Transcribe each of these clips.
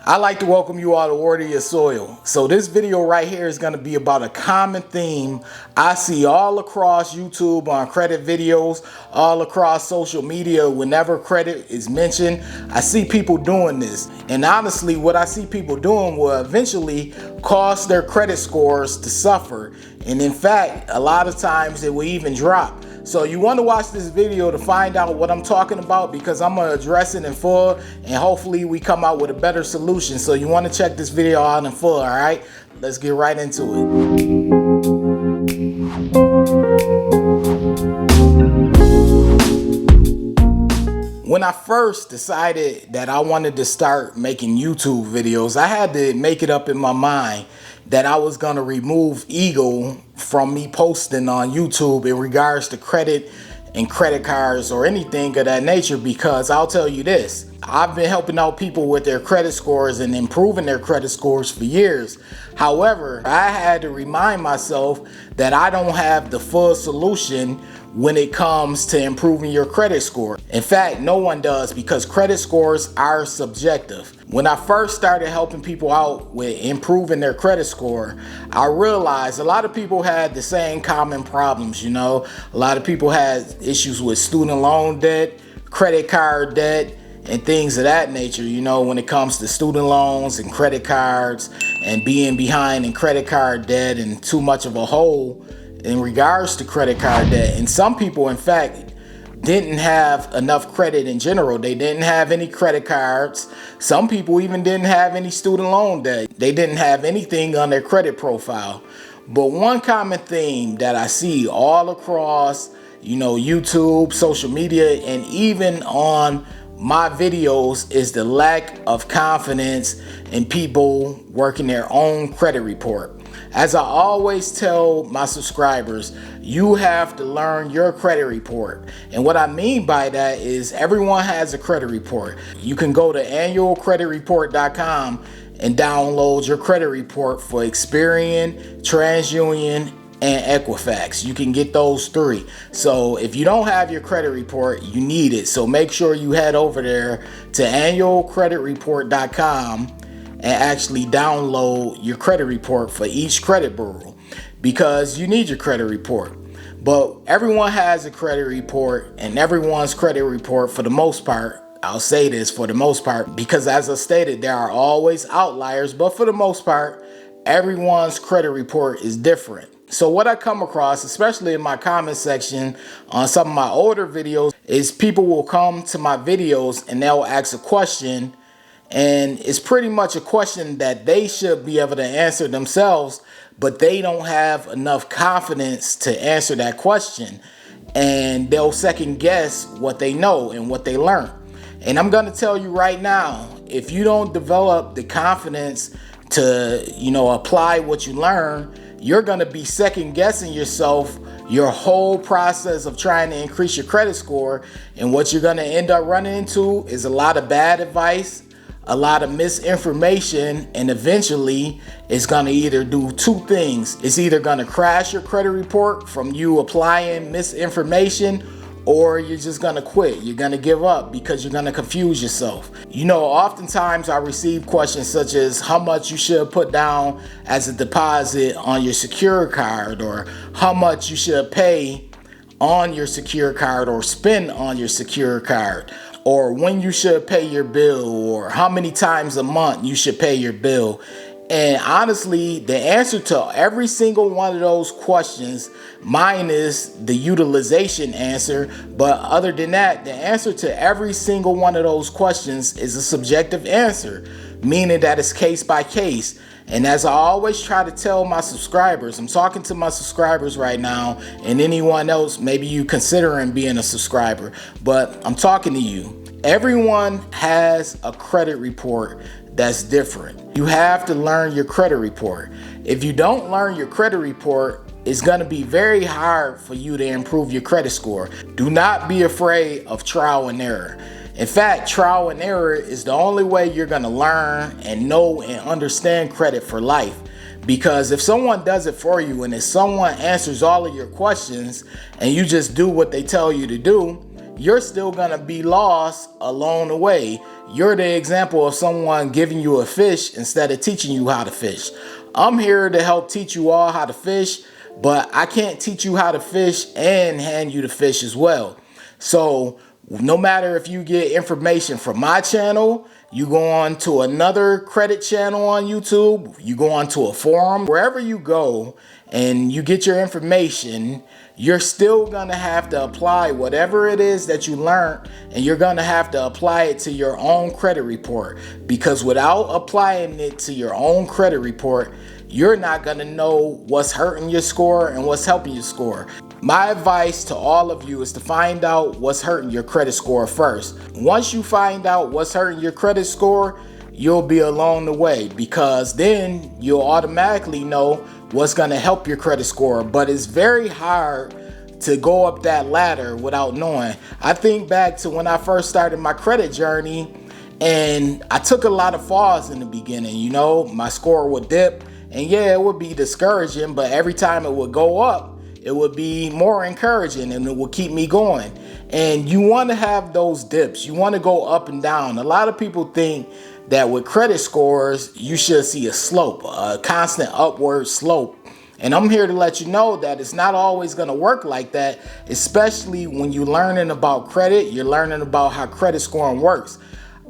I'd like to welcome you all to Word of Your Soil. So this video right here is going to be about a common theme I see all across YouTube on credit videos, all across social media. Whenever credit is mentioned, I see people doing this. And honestly, what I see people doing will eventually cause their credit scores to suffer. And in fact, a lot of times it will even drop. So you want to watch this video to find out what I'm talking about, because I'm going to address it in full and hopefully we come out with a better solution. So you want to check this video out in full, all right? Let's get right into it. When I first decided that I wanted to start making YouTube videos, I had to make it up in my mind that I was going to remove ego from me posting on YouTube in regards to credit and credit cards or anything of that nature, because I'll tell you this, I've been helping out people with their credit scores and improving their credit scores for years. However, I had to remind myself that I don't have the full solution when it comes to improving your credit score. In fact, no one does, because credit scores are subjective. When I first started helping people out with improving their credit score, I realized a lot of people had the same common problems. A lot of people had issues with student loan debt, credit card debt, and things of that nature, when it comes to student loans and credit cards and being behind in credit card debt and too much of a hole in regards to credit card debt. And some people, in fact, didn't have enough credit in general. They didn't have any credit cards. Some people even didn't have any student loan debt. They didn't have anything on their credit profile. But one common theme that I see all across, YouTube, social media, and even on my videos is the lack of confidence in people working their own credit report. As I always tell my subscribers, you have to learn your credit report. And what I mean by that is everyone has a credit report. You can go to annualcreditreport.com and download your credit report for Experian, TransUnion, and Equifax. You can get those three. So if you don't have your credit report, you need it. So make sure you head over there to annualcreditreport.com and actually download your credit report for each credit bureau, because you need your credit report. But everyone has a credit report, and everyone's credit report, for the most part, I'll say this, for the most part, because as I stated, there are always outliers, but for the most part, everyone's credit report is different. So what I come across, especially in my comment section on some of my older videos, is people will come to my videos and they'll ask a question, and it's pretty much a question that they should be able to answer themselves, but they don't have enough confidence to answer that question. And they'll second guess what they know and what they learned. And I'm going to tell you right now, if you don't develop the confidence to, apply what you learn, you're going to be second guessing yourself your whole process of trying to increase your credit score. And what you're going to end up running into is a lot of bad advice, a lot of misinformation, and eventually it's going to either do two things. It's either going to crash your credit report from you applying misinformation, or you're just going to quit. You're going to give up because you're going to confuse yourself. Oftentimes I receive questions such as how much you should put down as a deposit on your secure card, or how much you should pay on your secure card or spend on your secure card, or when you should pay your bill, or how many times a month you should pay your bill. And honestly, the answer to every single one of those questions, mine is the utilization answer. But other than that, the answer to every single one of those questions is a subjective answer, meaning that it's case by case. And as I always try to tell my subscribers, I'm talking to my subscribers right now, and anyone else, maybe you considering being a subscriber, but I'm talking to you. Everyone has a credit report that's different. You have to learn your credit report. If you don't learn your credit report, it's going to be very hard for you to improve your credit score. Do not be afraid of trial and error. In fact, trial and error is the only way you're going to learn and know and understand credit for life. Because if someone does it for you, and if someone answers all of your questions and you just do what they tell you to do, you're still gonna be lost along the way. You're the example of someone giving you a fish instead of teaching you how to fish. I'm here to help teach you all how to fish, but I can't teach you how to fish and hand you the fish as well. So no matter if you get information from my channel, you go on to another credit channel on YouTube, you go on to a forum, wherever you go and you get your information, you're still gonna have to apply whatever it is that you learned, and you're gonna have to apply it to your own credit report, because without applying it to your own credit report, you're not gonna know what's hurting your score and what's helping your score. My advice to all of you is to find out what's hurting your credit score first. Once you find out what's hurting your credit score, you'll be along the way, because then you'll automatically know what's gonna help your credit score. But it's very hard to go up that ladder without knowing. I think back to when I first started my credit journey, and I took a lot of falls in the beginning. You know, my score would dip, and yeah, it would be discouraging, but every time it would go up, it would be more encouraging and it would keep me going. And you want to have those dips. You want to go up and down. A lot of people think that with credit scores, you should see a slope, a constant upward slope. And I'm here to let you know that it's not always going to work like that, especially when you're learning about credit, you're learning about how credit scoring works.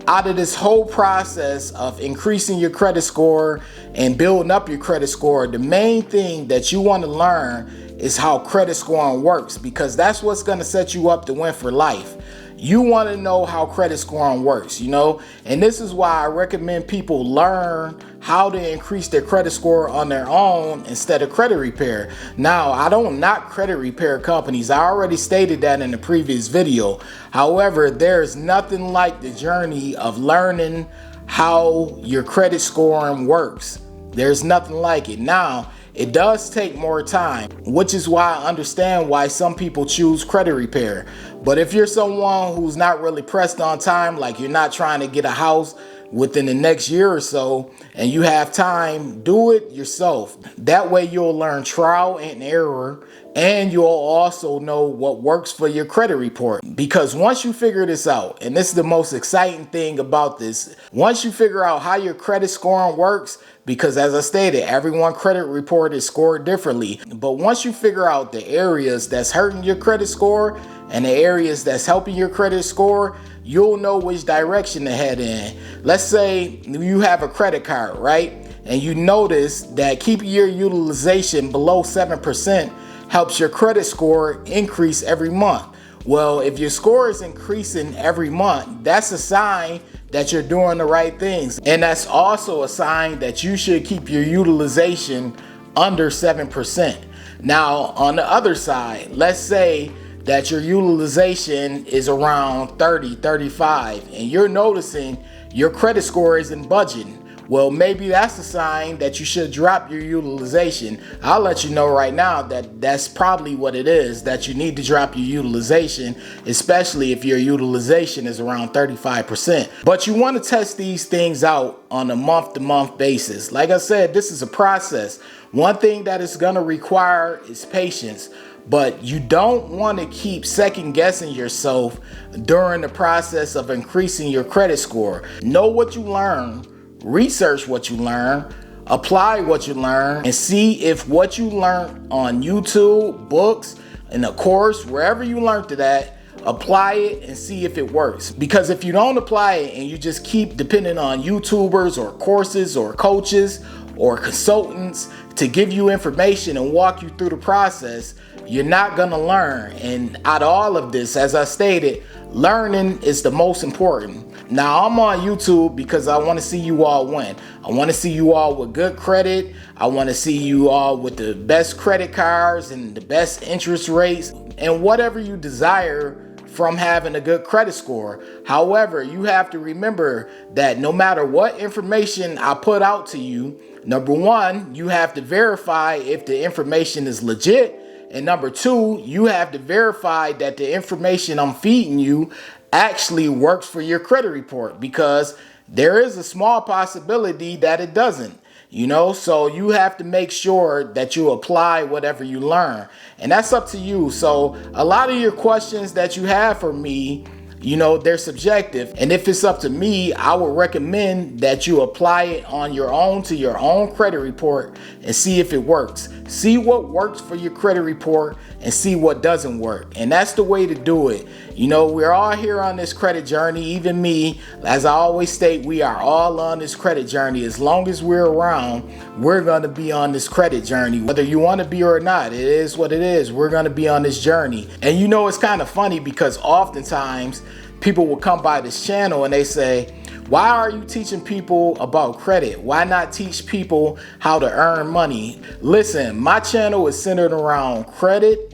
Out of this whole process of increasing your credit score and building up your credit score, the main thing that you want to learn is how credit scoring works, because that's what's going to set you up to win for life. You want to know how credit scoring works, you know, and this is why I recommend people learn how to increase their credit score on their own instead of credit repair. Now, I don't knock credit repair companies. I already stated that in the previous video. However, there's nothing like the journey of learning how your credit scoring works. There's nothing like it. Now, it does take more time, which is why I understand why some people choose credit repair. But if you're someone who's not really pressed on time, like you're not trying to get a house within the next year or so, and you have time, do it yourself. That way you'll learn trial and error, and you'll also know what works for your credit report. Because once you figure this out, and this is the most exciting thing about this, once you figure out how your credit scoring works, because as I stated, everyone's credit report is scored differently. But once you figure out the areas that's hurting your credit score and the areas that's helping your credit score, you'll know which direction to head in. Let's say you have a credit card, right? And you notice that keeping your utilization below 7% helps your credit score increase every month. Well, if your score is increasing every month, that's a sign that you're doing the right things. And that's also a sign that you should keep your utilization under 7%. Now, on the other side, let's say that your utilization is around 30, 35, and you're noticing your credit score isn't budging. Well, maybe that's a sign that you should drop your utilization. I'll let you know right now that that's probably what it is, that you need to drop your utilization, especially if your utilization is around 35%. But you want to test these things out on a month-to-month basis. Like I said, this is a process. One thing that it's going to require is patience. But you don't want to keep second guessing yourself during the process of increasing your credit score. Know what you learn. Research what you learn, apply what you learn, and see if what you learned on YouTube, books, in a course, wherever you learned it at, apply it and see if it works. Because if you don't apply it and you just keep depending on YouTubers or courses or coaches or consultants to give you information and walk you through the process, you're not gonna learn. And out of all of this, as I stated, learning is the most important. Now, I'm on YouTube because I want to see you all win. I want to see you all with good credit. I want to see you all with the best credit cards and the best interest rates and whatever you desire from having a good credit score. However, you have to remember that no matter what information I put out to you, number one, you have to verify if the information is legit. And number two, you have to verify that the information I'm feeding you actually works for your credit report, because there is a small possibility that it doesn't. you know, so you have to make sure that you apply whatever you learn, and that's up to you. So a lot of your questions that you have for me, you know, they're subjective. And if it's up to me, I would recommend that you apply it on your own to your own credit report and see if it works. See what works for your credit report and see what doesn't work. And that's the way to do it. You know, we're all here on this credit journey, even me. As I always state, we are all on this credit journey. As long as we're around, we're going to be on this credit journey. Whether you want to be or not, it is what it is. We're going to be on this journey. And you know, it's kind of funny because oftentimes people will come by this channel and they say, why are you teaching people about credit? Why not teach people how to earn money? Listen, my channel is centered around credit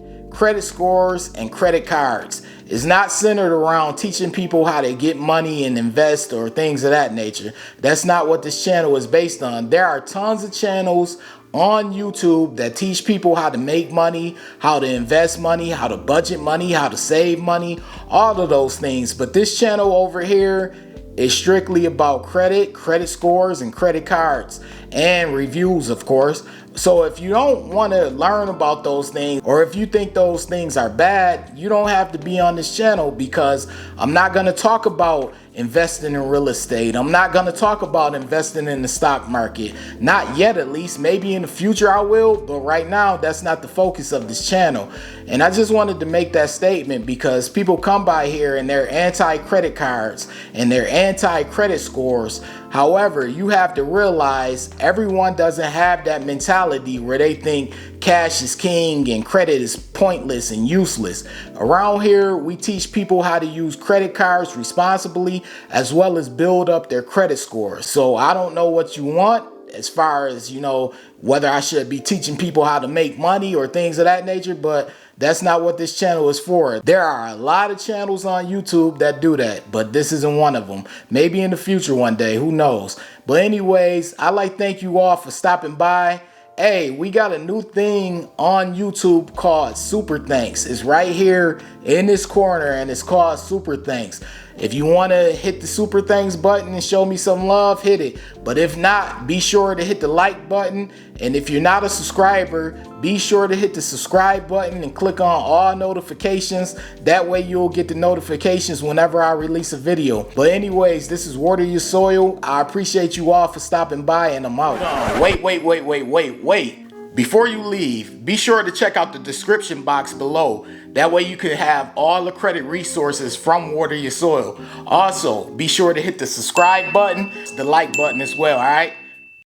scores, and credit cards. It's not centered around teaching people how to get money and invest or things of that nature. That's not what this channel is based on. There are tons of channels on YouTube that teach people how to make money, how to invest money, how to budget money, how to save money, all of those things. But this channel over here is strictly about credit scores, and credit cards, and reviews, of course. So if you don't want to learn about those things, or if you think those things are bad, you don't have to be on this channel, because I'm not going to talk about investing in real estate. I'm not going to talk about investing in the stock market. Not yet, at least. Maybe in the future I will, but right now that's not the focus of this channel. And I just wanted to make that statement because people come by here and they're anti-credit cards and they're anti-credit scores. However, you have to realize everyone doesn't have that mentality where they think cash is king and credit is pointless and useless. Around here, we teach people how to use credit cards responsibly, as well as build up their credit score. So I don't know what you want as far as, you know, whether I should be teaching people how to make money or things of that nature, but that's not what this channel is for. There are a lot of channels on YouTube that do that, but this isn't one of them. Maybe in the future one day, who knows? But anyways, I'd like to thank you all for stopping by. Hey, we got a new thing on YouTube called Super Thanks. It's right here in this corner and it's called Super Thanks. If you want to hit the Super Thanks button and show me some love, hit it. But if not, be sure to hit the like button. And if you're not a subscriber, be sure to hit the subscribe button and click on all notifications. That way you'll get the notifications whenever I release a video. But anyways, this is Water Your Soil. I appreciate you all for stopping by, and I'm out. Wait. Before you leave, be sure to check out the description box below. That way you can have all the credit resources from Water Your Soil. Also, be sure to hit the subscribe button, the like button as well, all right?